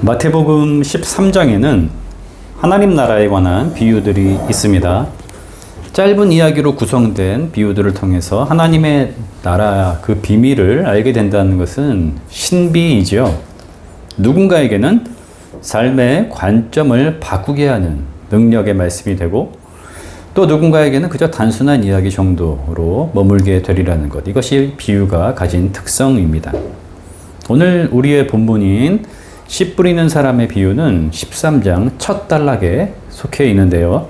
마태복음 13장에는 하나님 나라에 관한 비유들이 있습니다. 짧은 이야기로 구성된 비유들을 통해서 하나님의 나라 그 비밀을 알게 된다는 것은 신비이죠. 누군가에게는 삶의 관점을 바꾸게 하는 능력의 말씀이 되고, 또 누군가에게는 그저 단순한 이야기 정도로 머물게 되리라는 것, 이것이 비유가 가진 특성입니다. 오늘 우리의 본문인 씨 뿌리는 사람의 비유는 13장 첫 단락에 속해 있는데요.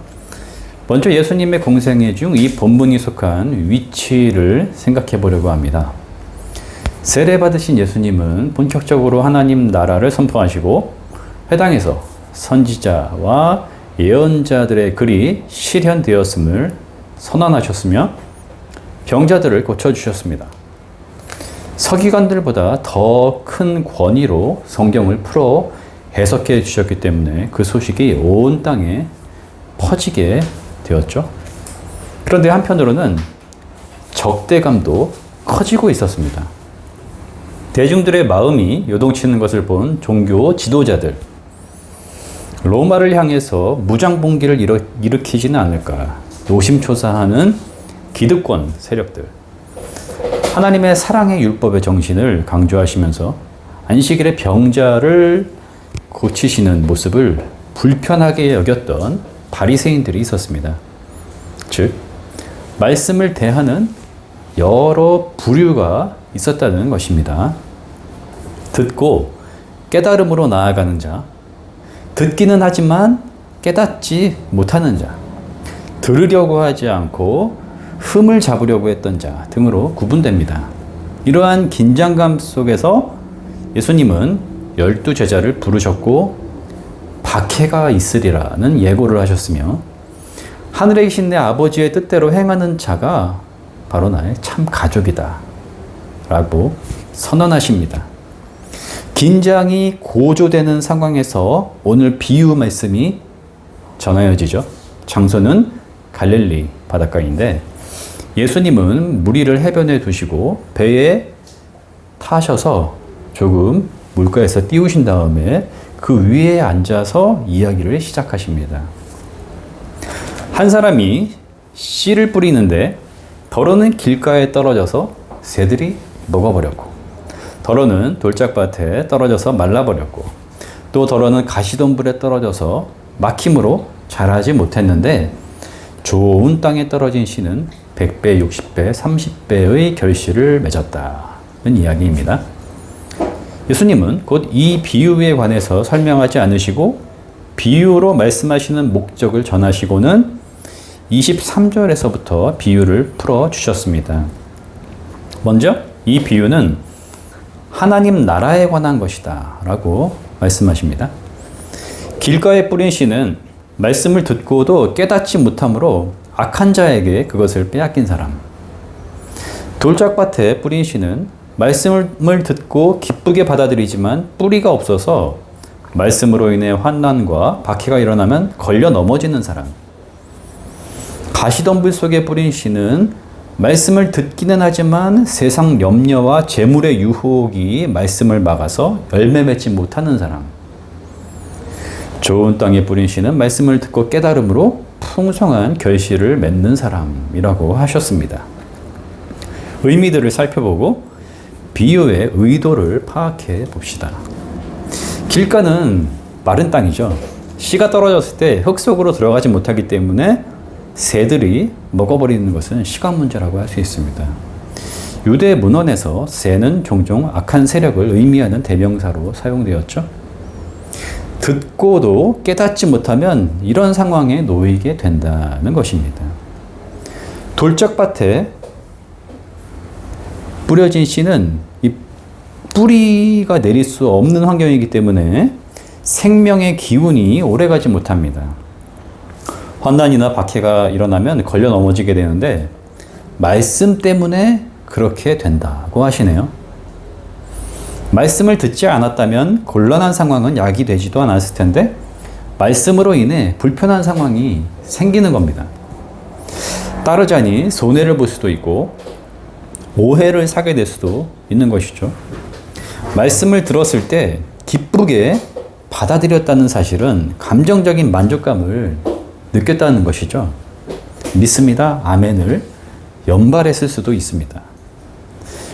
먼저 예수님의 공생애 중 이 본문이 속한 위치를 생각해 보려고 합니다. 세례받으신 예수님은 본격적으로 하나님 나라를 선포하시고, 회당에서 선지자와 예언자들의 글이 실현되었음을 선언하셨으며, 병자들을 고쳐주셨습니다. 서기관들보다 더 큰 권위로 성경을 풀어 해석해 주셨기 때문에 그 소식이 온 땅에 퍼지게 되었죠. 그런데 한편으로는 적대감도 커지고 있었습니다. 대중들의 마음이 요동치는 것을 본 종교 지도자들, 로마를 향해서 무장봉기를 일으키지는 않을까 노심초사하는 기득권 세력들, 하나님의 사랑의 율법의 정신을 강조하시면서 안식일의 병자를 고치시는 모습을 불편하게 여겼던 바리새인들이 있었습니다. 즉, 말씀을 대하는 여러 부류가 있었다는 것입니다. 듣고 깨달음으로 나아가는 자, 듣기는 하지만 깨닫지 못하는 자, 들으려고 하지 않고 흠을 잡으려고 했던 자 등으로 구분됩니다. 이러한 긴장감 속에서 예수님은 12제자를 부르셨고 박해가 있으리라는 예고를 하셨으며, 하늘에 계신 내 아버지의 뜻대로 행하는 자가 바로 나의 참 가족이다 라고 선언하십니다. 긴장이 고조되는 상황에서 오늘 비유 말씀이 전하여지죠. 장소는 갈릴리 바닷가인데, 예수님은 무리를 해변에 두시고 배에 타셔서 조금 물가에서 띄우신 다음에 그 위에 앉아서 이야기를 시작하십니다. 한 사람이 씨를 뿌리는데 덜어는 길가에 떨어져서 새들이 먹어버렸고, 덜어는 돌짝밭에 떨어져서 말라버렸고, 또 덜어는 가시덤불에 떨어져서 막힘으로 자라지 못했는데, 좋은 땅에 떨어진 씨는 100배, 60배, 30배의 결실을 맺었다는 이야기입니다. 예수님은 곧 이 비유에 관해서 설명하지 않으시고 비유로 말씀하시는 목적을 전하시고는 23절에서부터 비유를 풀어주셨습니다. 먼저 이 비유는 하나님 나라에 관한 것이다 라고 말씀하십니다. 길가에 뿌린 씨는 말씀을 듣고도 깨닫지 못함으로 악한 자에게 그것을 빼앗긴 사람, 돌짝밭에 뿌린 씨는 말씀을 듣고 기쁘게 받아들이지만 뿌리가 없어서 말씀으로 인해 환난과 박해가 일어나면 걸려 넘어지는 사람, 가시덤불 속에 뿌린 씨는 말씀을 듣기는 하지만 세상 염려와 재물의 유혹이 말씀을 막아서 열매 맺지 못하는 사람, 좋은 땅에 뿌린 씨는 말씀을 듣고 깨달음으로 풍성한 결실을 맺는 사람이라고 하셨습니다. 의미들을 살펴보고 비유의 의도를 파악해 봅시다. 길가는 마른 땅이죠. 씨가 떨어졌을 때 흙 속으로 들어가지 못하기 때문에 새들이 먹어버리는 것은 시간 문제라고 할 수 있습니다. 유대 문헌에서 새는 종종 악한 세력을 의미하는 대명사로 사용되었죠. 듣고도 깨닫지 못하면 이런 상황에 놓이게 된다는 것입니다. 돌짝밭에 뿌려진 씨는 이 뿌리가 내릴 수 없는 환경이기 때문에 생명의 기운이 오래가지 못합니다. 환난이나 박해가 일어나면 걸려 넘어지게 되는데 말씀 때문에 그렇게 된다고 하시네요. 말씀을 듣지 않았다면 곤란한 상황은 야기되지도 않았을 텐데 말씀으로 인해 불편한 상황이 생기는 겁니다. 따르자니 손해를 볼 수도 있고 오해를 사게 될 수도 있는 것이죠. 말씀을 들었을 때 기쁘게 받아들였다는 사실은 감정적인 만족감을 느꼈다는 것이죠. 믿습니다. 아멘을 연발했을 수도 있습니다.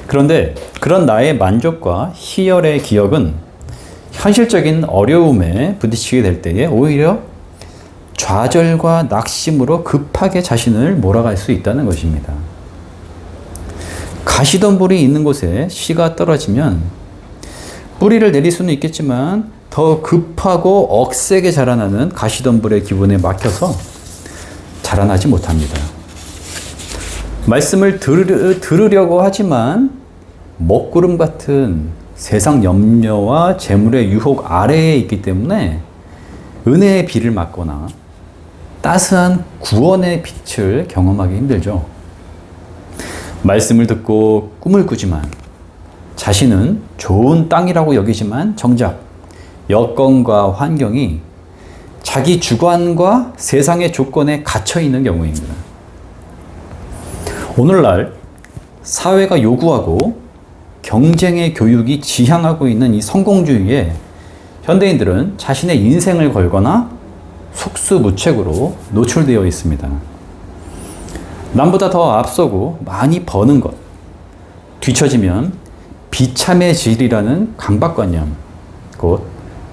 그런데 그런 나의 만족과 희열의 기억은 현실적인 어려움에 부딪히게 될 때에 오히려 좌절과 낙심으로 급하게 자신을 몰아갈 수 있다는 것입니다. 가시덤불이 있는 곳에 씨가 떨어지면 뿌리를 내릴 수는 있겠지만 더 급하고 억세게 자라나는 가시덤불의 기분에 막혀서 자라나지 못합니다. 말씀을 들으려고 하지만 먹구름 같은 세상 염려와 재물의 유혹 아래에 있기 때문에 은혜의 비를 맞거나 따스한 구원의 빛을 경험하기 힘들죠. 말씀을 듣고 꿈을 꾸지만 자신은 좋은 땅이라고 여기지만 정작 여건과 환경이 자기 주관과 세상의 조건에 갇혀 있는 경우입니다. 오늘날 사회가 요구하고 경쟁의 교육이 지향하고 있는 이 성공주의에 현대인들은 자신의 인생을 걸거나 속수무책으로 노출되어 있습니다. 남보다 더 앞서고 많이 버는 것, 뒤처지면 비참해질이라는 강박관념, 곧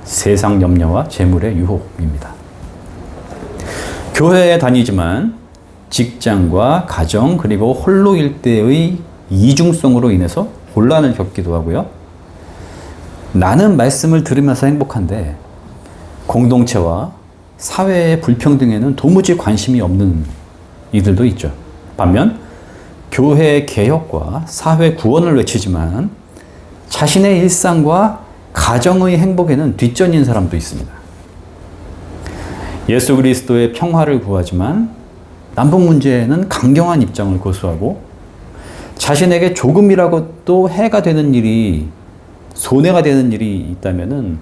세상 염려와 재물의 유혹입니다. 교회에 다니지만 직장과 가정 그리고 홀로 일대의 이중성으로 인해서 혼란을 겪기도 하고요. 나는 말씀을 들으면서 행복한데 공동체와 사회의 불평등에는 도무지 관심이 없는 이들도 있죠. 반면 교회 개혁과 사회 구원을 외치지만 자신의 일상과 가정의 행복에는 뒷전인 사람도 있습니다. 예수 그리스도의 평화를 구하지만 남북 문제에는 강경한 입장을 고수하고 자신에게 조금이라도 해가 되는 일이 손해가 되는 일이 있다면은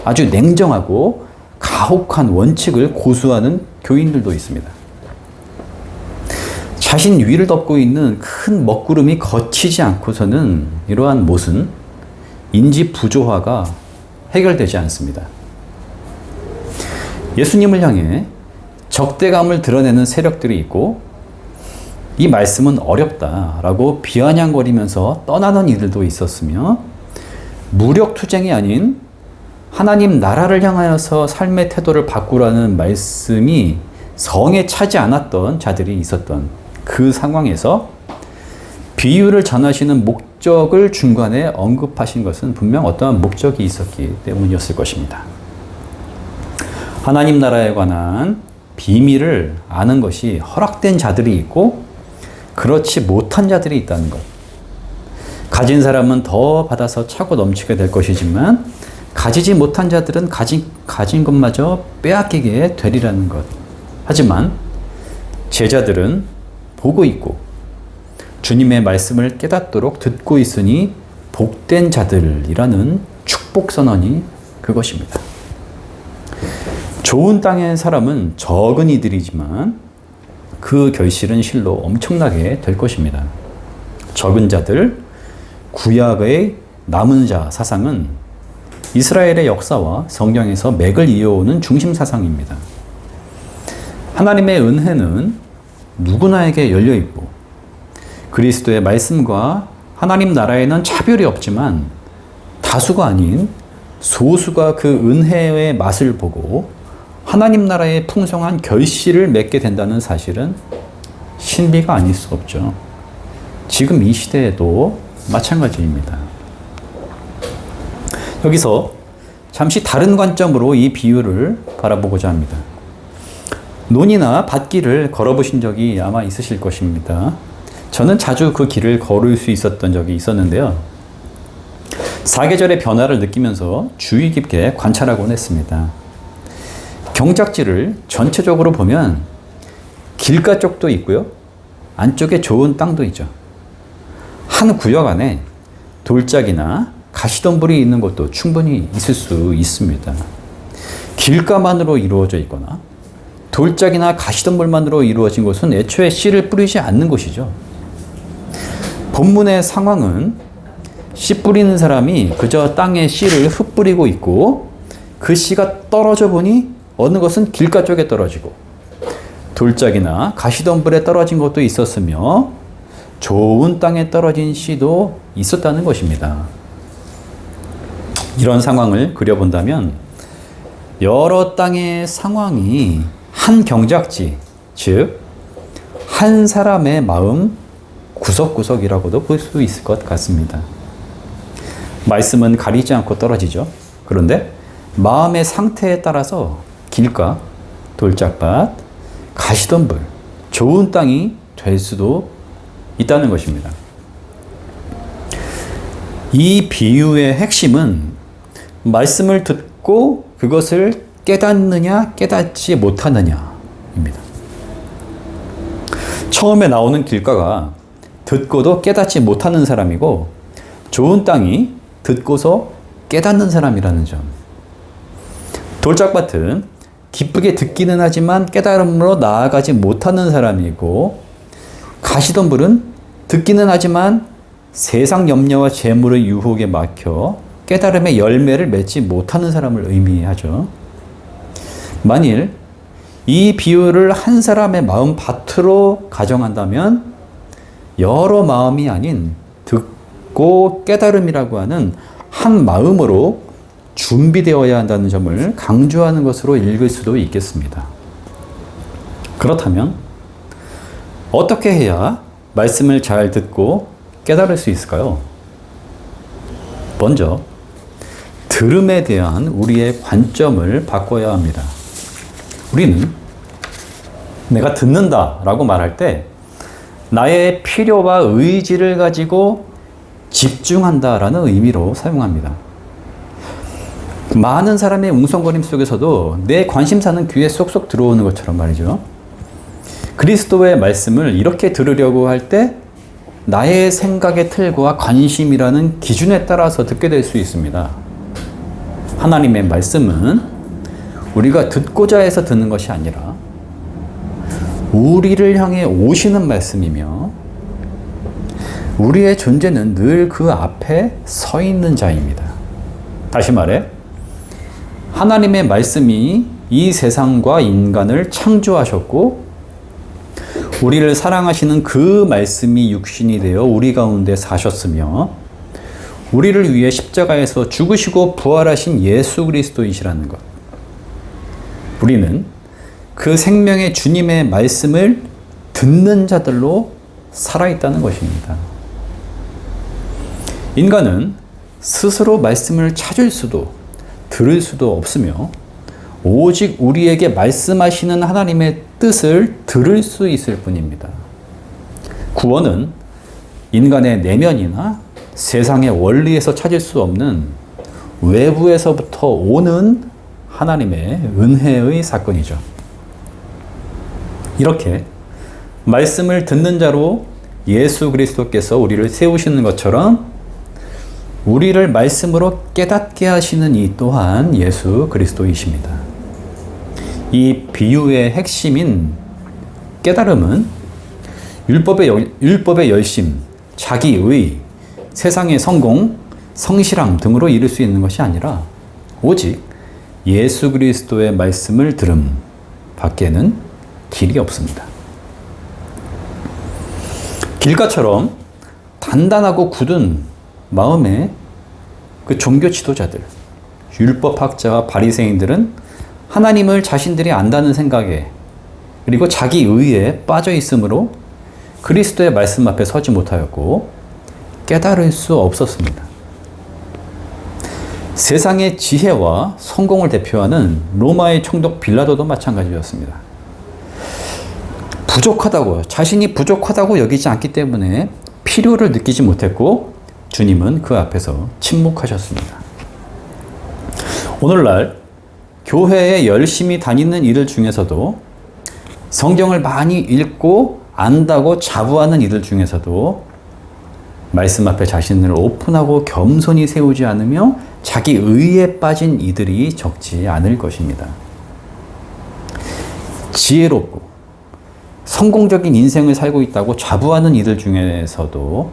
아주 냉정하고 가혹한 원칙을 고수하는 교인들도 있습니다. 자신 위를 덮고 있는 큰 먹구름이 걷히지 않고서는 이러한 못은 인지 부조화가 해결되지 않습니다. 예수님을 향해 적대감을 드러내는 세력들이 있고 이 말씀은 어렵다라고 비아냥거리면서 떠나는 이들도 있었으며 무력투쟁이 아닌 하나님 나라를 향하여서 삶의 태도를 바꾸라는 말씀이 성에 차지 않았던 자들이 있었던 그 상황에서 비유를 전하시는 목적을 중간에 언급하신 것은 분명 어떠한 목적이 있었기 때문이었을 것입니다. 하나님 나라에 관한 비밀을 아는 것이 허락된 자들이 있고 그렇지 못한 자들이 있다는 것. 가진 사람은 더 받아서 차고 넘치게 될 것이지만 가지지 못한 자들은 가진 것마저 빼앗기게 되리라는 것. 하지만 제자들은 보고 있고 주님의 말씀을 깨닫도록 듣고 있으니 복된 자들이라는 축복 선언이 그것입니다. 좋은 땅의 사람은 적은 이들이지만 그 결실은 실로 엄청나게 될 것입니다. 적은 자들, 구약의 남은 자 사상은 이스라엘의 역사와 성경에서 맥을 이어오는 중심 사상입니다. 하나님의 은혜는 누구나에게 열려 있고 그리스도의 말씀과 하나님 나라에는 차별이 없지만 다수가 아닌 소수가 그 은혜의 맛을 보고 하나님 나라의 풍성한 결실을 맺게 된다는 사실은 신비가 아닐 수 없죠. 지금 이 시대에도 마찬가지입니다. 여기서 잠시 다른 관점으로 이 비유를 바라보고자 합니다. 논이나 밭길을 걸어보신 적이 아마 있으실 것입니다. 저는 자주 그 길을 걸을 수 있었던 적이 있었는데요. 사계절의 변화를 느끼면서 주의 깊게 관찰하곤 했습니다. 경작지를 전체적으로 보면 길가 쪽도 있고요. 안쪽에 좋은 땅도 있죠. 한 구역 안에 돌짝이나 가시덤불이 있는 곳도 충분히 있을 수 있습니다. 길가만으로 이루어져 있거나 돌짝이나 가시덤불만으로 이루어진 곳은 애초에 씨를 뿌리지 않는 곳이죠. 본문의 상황은 씨 뿌리는 사람이 그저 땅에 씨를 흩뿌리고 있고 그 씨가 떨어져 보니 어느 것은 길가 쪽에 떨어지고 돌짝이나 가시덤불에 떨어진 것도 있었으며 좋은 땅에 떨어진 씨도 있었다는 것입니다. 이런 상황을 그려본다면 여러 땅의 상황이 한 경작지, 즉 한 사람의 마음 구석구석이라고도 볼 수 있을 것 같습니다. 말씀은 가리지 않고 떨어지죠. 그런데 마음의 상태에 따라서 길가, 돌짝밭, 가시덤불, 좋은 땅이 될 수도 있다는 것입니다. 이 비유의 핵심은 말씀을 듣고 그것을 깨닫느냐 깨닫지 못하느냐입니다. 처음에 나오는 길가가 듣고도 깨닫지 못하는 사람이고 좋은 땅이 듣고서 깨닫는 사람이라는 점. 돌짝밭은 기쁘게 듣기는 하지만 깨달음으로 나아가지 못하는 사람이고 가시덤불은 듣기는 하지만 세상 염려와 재물의 유혹에 막혀 깨달음의 열매를 맺지 못하는 사람을 의미하죠. 만일 이 비유를 한 사람의 마음 밭으로 가정한다면 여러 마음이 아닌 듣고 깨달음이라고 하는 한 마음으로 준비되어야 한다는 점을 강조하는 것으로 읽을 수도 있겠습니다. 그렇다면 어떻게 해야 말씀을 잘 듣고 깨달을 수 있을까요? 먼저 들음에 대한 우리의 관점을 바꿔야 합니다. 우리는 내가 듣는다 라고 말할 때 나의 필요와 의지를 가지고 집중한다 라는 의미로 사용합니다. 많은 사람의 웅성거림 속에서도 내 관심사는 귀에 쏙쏙 들어오는 것처럼 말이죠. 그리스도의 말씀을 이렇게 들으려고 할 때 나의 생각의 틀과 관심이라는 기준에 따라서 듣게 될 수 있습니다. 하나님의 말씀은 우리가 듣고자 해서 듣는 것이 아니라 우리를 향해 오시는 말씀이며 우리의 존재는 늘 그 앞에 서 있는 자입니다. 다시 말해 하나님의 말씀이 이 세상과 인간을 창조하셨고 우리를 사랑하시는 그 말씀이 육신이 되어 우리 가운데 사셨으며 우리를 위해 십자가에서 죽으시고 부활하신 예수 그리스도이시라는 것. 우리는 그 생명의 주님의 말씀을 듣는 자들로 살아있다는 것입니다. 인간은 스스로 말씀을 찾을 수도 들을 수도 없으며 오직 우리에게 말씀하시는 하나님의 뜻을 들을 수 있을 뿐입니다. 구원은 인간의 내면이나 세상의 원리에서 찾을 수 없는 외부에서부터 오는 하나님의 은혜의 사건이죠. 이렇게 말씀을 듣는 자로 예수 그리스도께서 우리를 세우시는 것처럼 우리를 말씀으로 깨닫게 하시는 이 또한 예수 그리스도이십니다. 이 비유의 핵심인 깨달음은 율법의 열심, 자기의, 세상의 성공, 성실함 등으로 이룰 수 있는 것이 아니라 오직 예수 그리스도의 말씀을 들음 밖에는 길이 없습니다. 길가처럼 단단하고 굳은 마음의 그 종교 지도자들, 율법학자와 바리새인들은 하나님을 자신들이 안다는 생각에 그리고 자기 의에 빠져 있으므로 그리스도의 말씀 앞에 서지 못하였고 깨달을 수 없었습니다. 세상의 지혜와 성공을 대표하는 로마의 총독 빌라도도 마찬가지였습니다. 자신이 부족하다고 여기지 않기 때문에 필요를 느끼지 못했고 주님은 그 앞에서 침묵하셨습니다. 오늘날 교회에 열심히 다니는 이들 중에서도 성경을 많이 읽고 안다고 자부하는 이들 중에서도 말씀 앞에 자신을 오픈하고 겸손히 세우지 않으며 자기 의에 빠진 이들이 적지 않을 것입니다. 지혜롭고 성공적인 인생을 살고 있다고 자부하는 이들 중에서도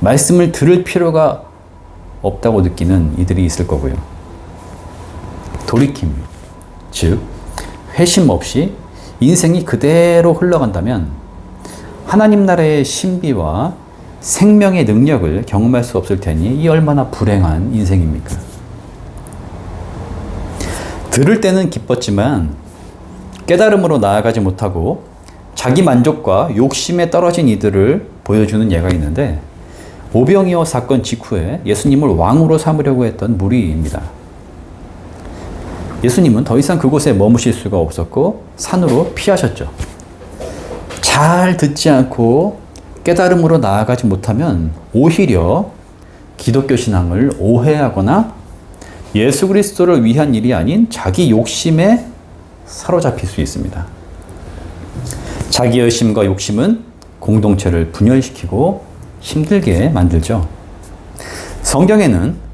말씀을 들을 필요가 없다고 느끼는 이들이 있을 거고요. 돌이킴, 즉 회심 없이 인생이 그대로 흘러간다면 하나님 나라의 신비와 생명의 능력을 경험할 수 없을 테니 이 얼마나 불행한 인생입니까? 들을 때는 기뻤지만 깨달음으로 나아가지 못하고 자기 만족과 욕심에 떨어진 이들을 보여주는 예가 있는데, 오병이어 사건 직후에 예수님을 왕으로 삼으려고 했던 무리입니다. 예수님은 더 이상 그곳에 머무실 수가 없었고 산으로 피하셨죠. 잘 듣지 않고 깨달음으로 나아가지 못하면 오히려 기독교 신앙을 오해하거나 예수 그리스도를 위한 일이 아닌 자기 욕심에 사로잡힐 수 있습니다. 자기 열심과 욕심은 공동체를 분열시키고 힘들게 만들죠. 성경에는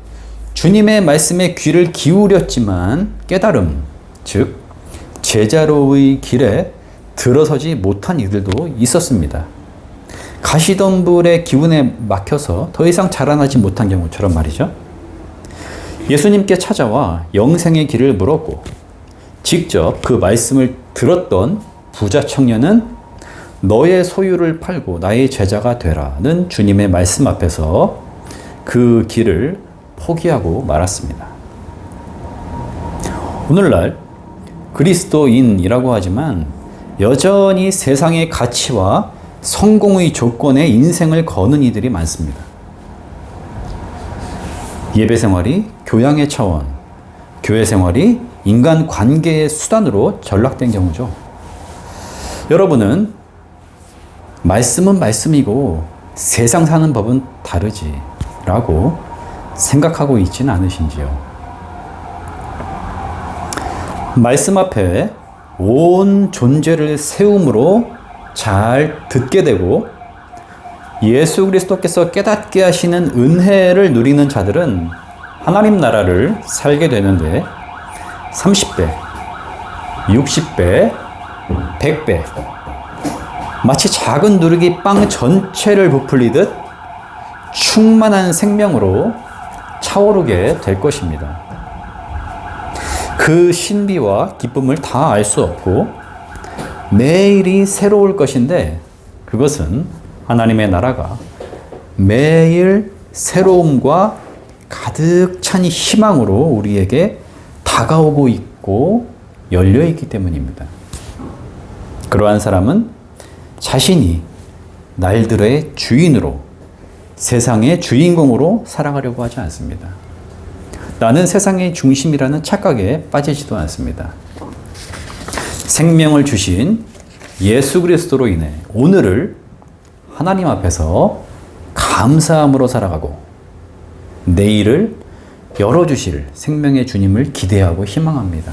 주님의 말씀에 귀를 기울였지만 깨달음, 즉 제자로의 길에 들어서지 못한 이들도 있었습니다. 가시덤불의 기운에 막혀서 더 이상 자라나지 못한 경우처럼 말이죠. 예수님께 찾아와 영생의 길을 물었고 직접 그 말씀을 들었던 부자 청년은 너의 소유를 팔고 나의 제자가 되라는 주님의 말씀 앞에서 그 길을 포기하고 말았습니다. 오늘날 그리스도인이라고 하지만 여전히 세상의 가치와 성공의 조건에 인생을 거는 이들이 많습니다. 예배 생활이 교양의 차원, 교회 생활이 인간 관계의 수단으로 전락된 경우죠. 여러분은 말씀은 말씀이고 세상 사는 법은 다르지 라고 생각하고 있지는 않으신지요? 말씀 앞에 온 존재를 세움으로 잘 듣게 되고 예수 그리스도께서 깨닫게 하시는 은혜를 누리는 자들은 하나님 나라를 살게 되는데 30배, 60배, 100배 마치 작은 누르기 빵 전체를 부풀리듯 충만한 생명으로 차오르게 될 것입니다. 그 신비와 기쁨을 다 알 수 없고 매일이 새로울 것인데 그것은 하나님의 나라가 매일 새로움과 가득 찬 희망으로 우리에게 다가오고 있고 열려 있기 때문입니다. 그러한 사람은 자신이 날들의 주인으로 세상의 주인공으로 살아가려고 하지 않습니다. 나는 세상의 중심이라는 착각에 빠지지도 않습니다. 생명을 주신 예수 그리스도로 인해 오늘을 하나님 앞에서 감사함으로 살아가고 내일을 열어주실 생명의 주님을 기대하고 희망합니다.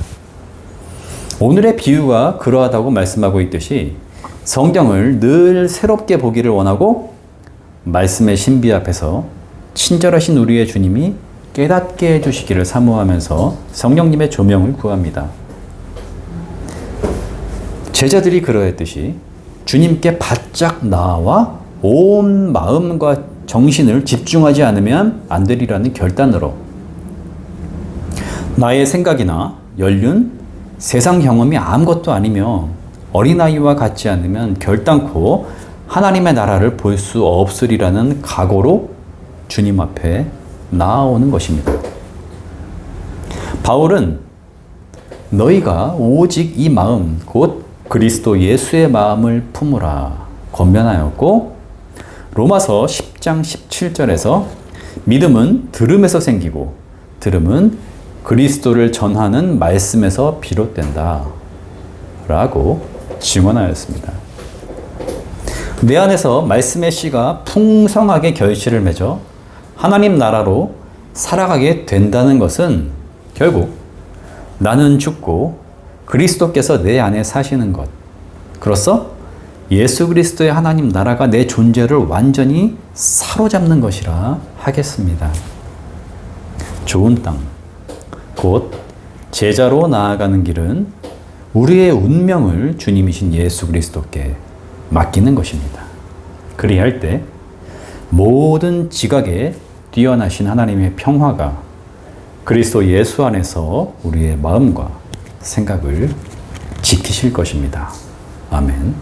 오늘의 비유가 그러하다고 말씀하고 있듯이 성경을 늘 새롭게 보기를 원하고 말씀의 신비 앞에서 친절하신 우리의 주님이 깨닫게 해주시기를 사모하면서 성령님의 조명을 구합니다. 제자들이 그러했듯이 주님께 바짝 나와 온 마음과 정신을 집중하지 않으면 안 되리라는 결단으로 나의 생각이나 연륜, 세상 경험이 아무것도 아니며 어린아이와 같지 않으면 결단코 하나님의 나라를 볼 수 없으리라는 각오로 주님 앞에 나아오는 것입니다. 바울은 너희가 오직 이 마음 곧 그리스도 예수의 마음을 품으라 권면하였고 로마서 10장 17절에서 믿음은 들음에서 생기고 들음은 그리스도를 전하는 말씀에서 비롯된다 라고 증언하였습니다. 내 안에서 말씀의 씨가 풍성하게 결실을 맺어 하나님 나라로 살아가게 된다는 것은 결국 나는 죽고 그리스도께서 내 안에 사시는 것, 그로써 예수 그리스도의 하나님 나라가 내 존재를 완전히 사로잡는 것이라 하겠습니다. 좋은 땅, 곧 제자로 나아가는 길은 우리의 운명을 주님이신 예수 그리스도께 맡기는 것입니다. 그리할 때 모든 지각에 뛰어나신 하나님의 평화가 그리스도 예수 안에서 우리의 마음과 생각을 지키실 것입니다. 아멘.